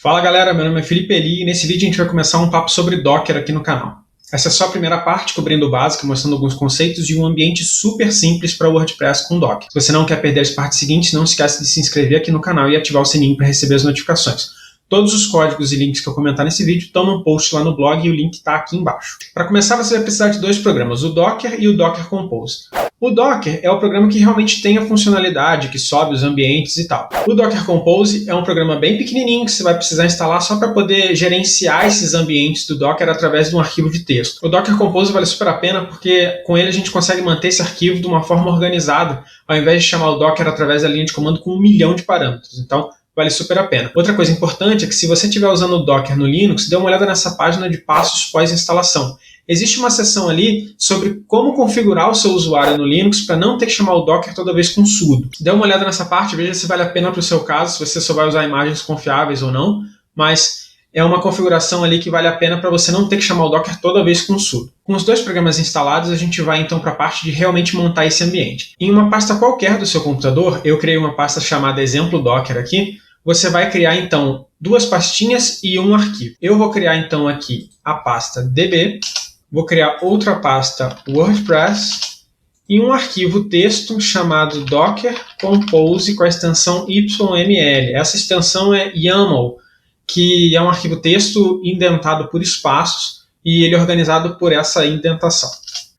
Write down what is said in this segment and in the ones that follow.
Fala galera, meu nome é Felipe Eli e nesse vídeo a gente vai começar um papo sobre Docker aqui no canal. Essa é só a primeira parte, cobrindo o básico, mostrando alguns conceitos de um ambiente super simples para o WordPress com Docker. Se você não quer perder as partes seguintes, não esquece de se inscrever aqui no canal e ativar o sininho para receber as notificações. Todos os códigos e links que eu comentar nesse vídeo estão no post lá no blog e o link está aqui embaixo. Para começar, você vai precisar de dois programas, o Docker e o Docker Compose. O Docker é o programa que realmente tem a funcionalidade, que sobe os ambientes e tal. O Docker Compose é um programa bem pequenininho que você vai precisar instalar só para poder gerenciar esses ambientes do Docker através de um arquivo de texto. O Docker Compose vale super a pena porque com ele a gente consegue manter esse arquivo de uma forma organizada, ao invés de chamar o Docker através da linha de comando com 1 milhão de parâmetros. Então, vale super a pena. Outra coisa importante é que se você estiver usando o Docker no Linux, dê uma olhada nessa página de passos pós-instalação. Existe uma seção ali sobre como configurar o seu usuário no Linux para não ter que chamar o Docker toda vez com sudo. Dê uma olhada nessa parte, veja se vale a pena para o seu caso, se você só vai usar imagens confiáveis ou não, mas é uma configuração ali que vale a pena para você não ter que chamar o Docker toda vez com sudo. Com os dois programas instalados, a gente vai então para a parte de realmente montar esse ambiente. Em uma pasta qualquer do seu computador, eu criei uma pasta chamada exemplo Docker aqui. Você vai criar, então, duas pastinhas e um arquivo. Eu vou criar, então, aqui a pasta DB, vou criar outra pasta WordPress e um arquivo texto chamado Docker Compose com a extensão YML. Essa extensão é YAML, que é um arquivo texto indentado por espaços e ele é organizado por essa indentação.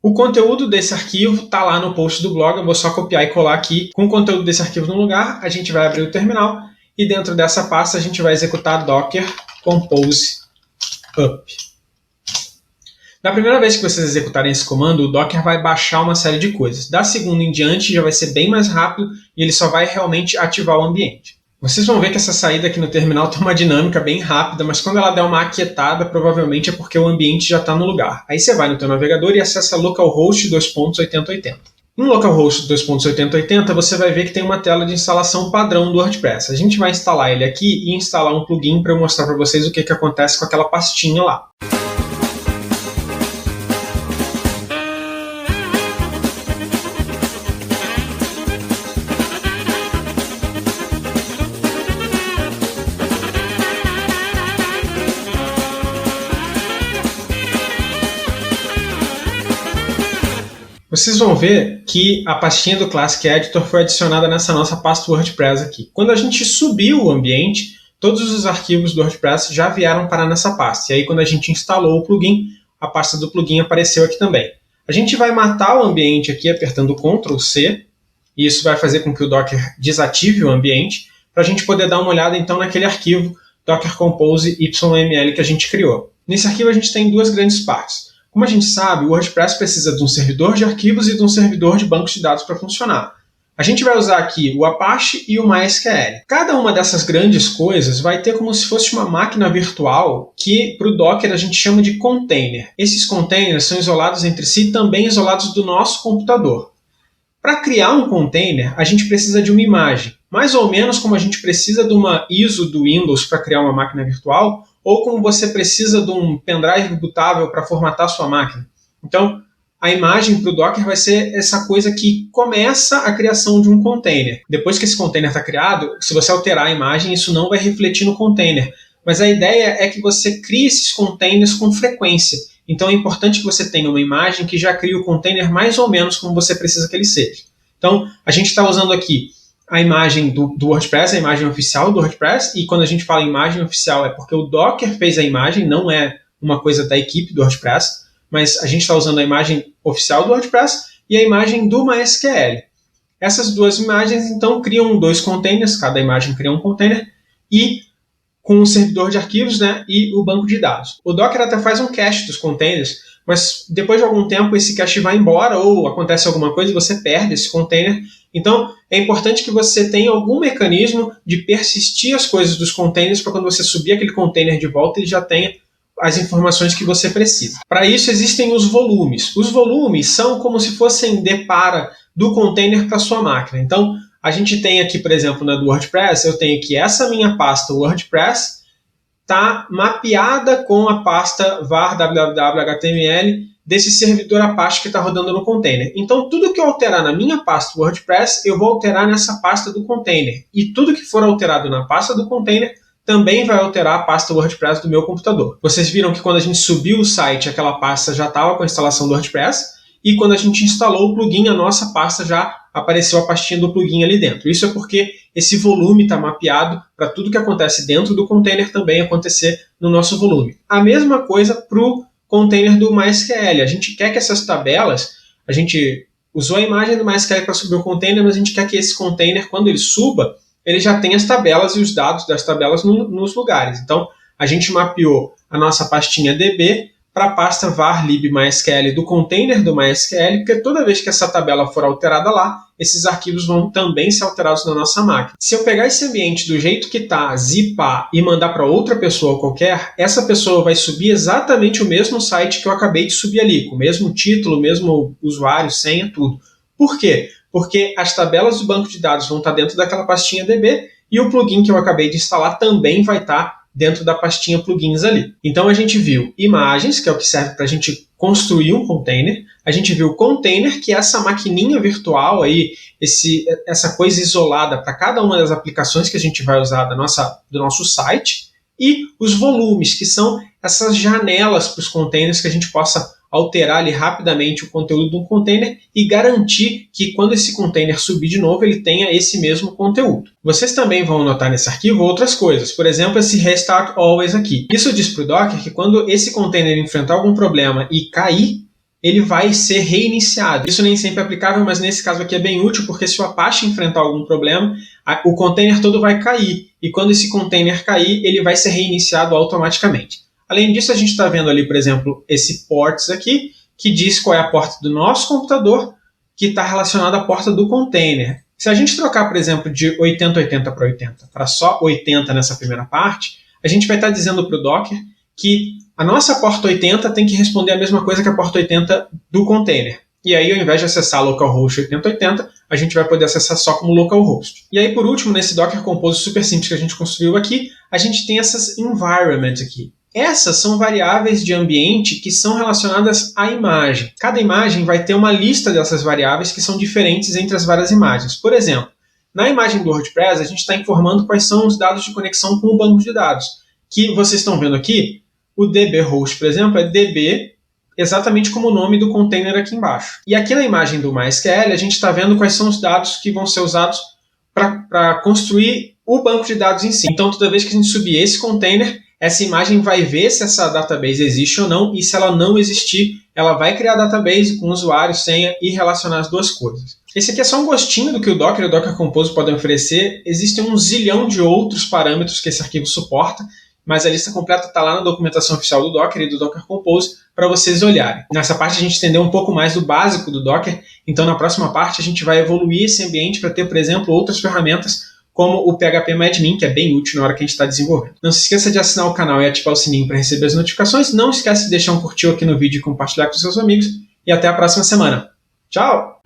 O conteúdo desse arquivo está lá no post do blog, eu vou só copiar e colar aqui. Com o conteúdo desse arquivo no lugar, a gente vai abrir o terminal e dentro dessa pasta a gente vai executar Docker Compose Up. Da primeira vez que vocês executarem esse comando, o Docker vai baixar uma série de coisas. Da segunda em diante já vai ser bem mais rápido e ele só vai realmente ativar o ambiente. Vocês vão ver que essa saída aqui no terminal tem uma dinâmica bem rápida, mas quando ela der uma aquietada, provavelmente é porque o ambiente já está no lugar. Aí você vai no teu navegador e acessa localhost 2.8080. No localhost 2.8080 você vai ver que tem uma tela de instalação padrão do WordPress. A gente vai instalar ele aqui e instalar um plugin para eu mostrar para vocês o que acontece com aquela pastinha lá. Vocês vão ver que a pastinha do Classic Editor foi adicionada nessa nossa pasta WordPress aqui. Quando a gente subiu o ambiente, todos os arquivos do WordPress já vieram parar nessa pasta. E aí quando a gente instalou o plugin, a pasta do plugin apareceu aqui também. A gente vai matar o ambiente aqui apertando Ctrl C, e isso vai fazer com que o Docker desative o ambiente, para a gente poder dar uma olhada então naquele arquivo Docker Compose YML que a gente criou. Nesse arquivo a gente tem duas grandes partes. Como a gente sabe, o WordPress precisa de um servidor de arquivos e de um servidor de bancos de dados para funcionar. A gente vai usar aqui o Apache e o MySQL. Cada uma dessas grandes coisas vai ter como se fosse uma máquina virtual que, para o Docker, a gente chama de container. Esses containers são isolados entre si e também isolados do nosso computador. Para criar um container, a gente precisa de uma imagem. Mais ou menos como a gente precisa de uma ISO do Windows para criar uma máquina virtual, ou como você precisa de um pendrive bootável para formatar sua máquina. Então, a imagem para o Docker vai ser essa coisa que começa a criação de um container. Depois que esse container está criado, se você alterar a imagem, isso não vai refletir no container. Mas a ideia é que você crie esses containers com frequência. Então é importante que você tenha uma imagem que já crie o container mais ou menos como você precisa que ele seja. Então, a gente está usando aqui a imagem do WordPress, a imagem oficial do WordPress, e quando a gente fala imagem oficial é porque o Docker fez a imagem, não é uma coisa da equipe do WordPress, mas a gente está usando a imagem oficial do WordPress e a imagem do MySQL. Essas duas imagens, então, criam dois containers, cada imagem cria um container, e com o servidor de arquivos, né, e o banco de dados. O Docker até faz um cache dos containers, mas depois de algum tempo esse cache vai embora ou acontece alguma coisa e você perde esse container. Então, é importante que você tenha algum mecanismo de persistir as coisas dos containers para quando você subir aquele container de volta, ele já tenha as informações que você precisa. Para isso, existem os volumes. Os volumes são como se fossem depara do container para a sua máquina. Então, a gente tem aqui, por exemplo, na do WordPress, eu tenho aqui essa minha pasta WordPress, está mapeada com a pasta var www.html desse servidor Apache que está rodando no container. Então, tudo que eu alterar na minha pasta WordPress, eu vou alterar nessa pasta do container. E tudo que for alterado na pasta do container também vai alterar a pasta WordPress do meu computador. Vocês viram que quando a gente subiu o site, aquela pasta já estava com a instalação do WordPress, e quando a gente instalou o plugin, a nossa pasta já apareceu a pastinha do plugin ali dentro. Isso é porque esse volume está mapeado para tudo que acontece dentro do container também acontecer no nosso volume. A mesma coisa para o container do MySQL. A gente quer que essas tabelas, a gente usou a imagem do MySQL para subir o container, mas a gente quer que esse container, quando ele suba, ele já tenha as tabelas e os dados das tabelas nos lugares. Então, a gente mapeou a nossa pastinha DB para a pasta var_lib_mysql do container do MySQL, porque toda vez que essa tabela for alterada lá, esses arquivos vão também ser alterados na nossa máquina. Se eu pegar esse ambiente do jeito que está, zipar e mandar para outra pessoa qualquer, essa pessoa vai subir exatamente o mesmo site que eu acabei de subir ali, com o mesmo título, mesmo usuário, senha, tudo. Por quê? Porque as tabelas do banco de dados vão estar dentro daquela pastinha DB e o plugin que eu acabei de instalar também vai estar dentro da pastinha plugins ali. Então a gente viu imagens, que é o que serve para a gente construir um container. A gente viu container, que é essa maquininha virtual aí, essa coisa isolada para cada uma das aplicações que a gente vai usar do nosso site. E os volumes, que são essas janelas para os containers que a gente possa alterar ali rapidamente o conteúdo de um container e garantir que quando esse container subir de novo, ele tenha esse mesmo conteúdo. Vocês também vão notar nesse arquivo outras coisas, por exemplo, esse restart always aqui. Isso diz para o Docker que quando esse container enfrentar algum problema e cair, ele vai ser reiniciado. Isso nem sempre é aplicável, mas nesse caso aqui é bem útil, porque se o Apache enfrentar algum problema, o container todo vai cair, e quando esse container cair, ele vai ser reiniciado automaticamente. Além disso, a gente está vendo ali, por exemplo, esse ports aqui, que diz qual é a porta do nosso computador, que está relacionada à porta do container. Se a gente trocar, por exemplo, de 8080 para 80 para só 80 nessa primeira parte, a gente vai estar dizendo para o Docker que a nossa porta 80 tem que responder a mesma coisa que a porta 80 do container. E aí, ao invés de acessar localhost 8080, a gente vai poder acessar só como localhost. E aí, por último, nesse Docker Compose super simples que a gente construiu aqui, a gente tem essas environments aqui. Essas são variáveis de ambiente que são relacionadas à imagem. Cada imagem vai ter uma lista dessas variáveis que são diferentes entre as várias imagens. Por exemplo, na imagem do WordPress, a gente está informando quais são os dados de conexão com o banco de dados. Que vocês estão vendo aqui, o dbHost, por exemplo, é db, exatamente como o nome do container aqui embaixo. E aqui na imagem do MySQL, a gente está vendo quais são os dados que vão ser usados para construir o banco de dados em si. Então, toda vez que a gente subir esse container, essa imagem vai ver se essa database existe ou não, e se ela não existir, ela vai criar a database com usuário, senha e relacionar as duas coisas. Esse aqui é só um gostinho do que o Docker e o Docker Compose podem oferecer. Existem um zilhão de outros parâmetros que esse arquivo suporta, mas a lista completa está lá na documentação oficial do Docker e do Docker Compose para vocês olharem. Nessa parte a gente entendeu um pouco mais do básico do Docker, então na próxima parte a gente vai evoluir esse ambiente para ter, por exemplo, outras ferramentas como o PHPMadmin, que é bem útil na hora que a gente está desenvolvendo. Não se esqueça de assinar o canal e ativar o sininho para receber as notificações. Não esquece de deixar um curtir aqui no vídeo e compartilhar com seus amigos. E até a próxima semana. Tchau!